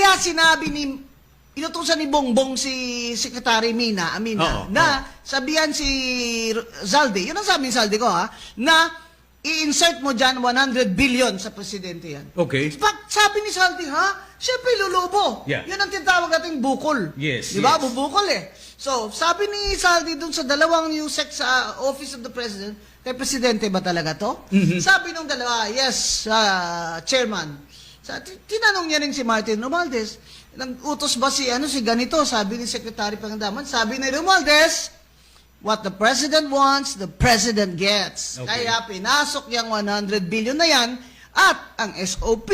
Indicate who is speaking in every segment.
Speaker 1: Kaya sinabi inutusan ni Bongbong si Secretary Amina, sabihan si Zaldi, yun ang sabi ni Zaldi ko na i-insert mo dyan 100 billion sa presidente yan.
Speaker 2: Okay.
Speaker 1: Sabi ni Zaldi, siyempre lulubo.
Speaker 2: Yeah.
Speaker 1: Yun ang tinatawag nating bukol.
Speaker 2: Yes.
Speaker 1: Di ba? Bubukol eh. So, sabi ni Zaldi dun sa dalawang USEC sa Office of the President, kay Presidente ba talaga to? Sabi nung dalawa, yes, Chairman. Tinanong niya rin si Martin Romualdez, utos ba si ganito? Sabi ni Secretary Pangandaman, sabi ni Romualdez, what the President wants, the President gets.
Speaker 2: Okay.
Speaker 1: Kaya pinasok yung 100 billion na yan at ang SOP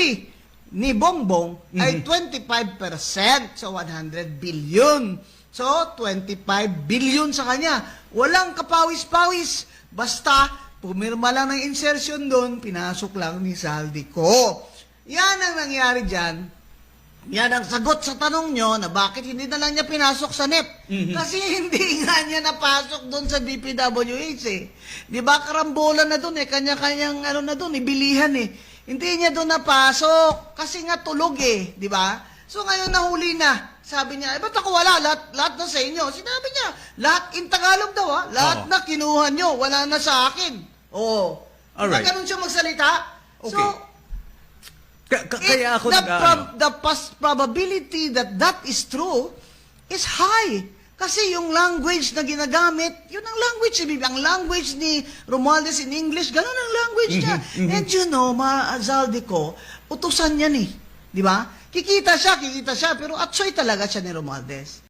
Speaker 1: ni Bongbong ay 25% sa 100 billion. So, 25 billion sa kanya. Walang kapawis-pawis. Basta, pumirma lang ng insertion doon, pinasok lang ni Zaldi ko. Yan ang nangyari dyan. Yan ang sagot sa tanong nyo na bakit hindi na lang niya pinasok sa NEP. Kasi hindi nga niya napasok doon sa DPWH eh. Di ba karambolan na doon eh, kanya-kanyang na doon, ibilihan eh. Hindi niya doon napasok kasi nga tulog eh, di ba? So ngayon nahuli na. Sabi niya, ba't ako wala? Lahat na sa inyo. Sinabi niya, lahat in Tagalog daw lahat na kinuha nyo, wala na sa akin.
Speaker 2: Alright.
Speaker 1: Ganun siya magsalita.
Speaker 2: Okay.
Speaker 1: So,
Speaker 2: kaya ako
Speaker 1: the probability that is true is high. Kasi yung language na ginagamit, yun ang language. Ang language ni Romualdez in English, ganun ang language niya. And you know, Zaldi ko, utusan niya ni. Di ba? Kikita siya, pero atsoy talaga siya ni Romualdez.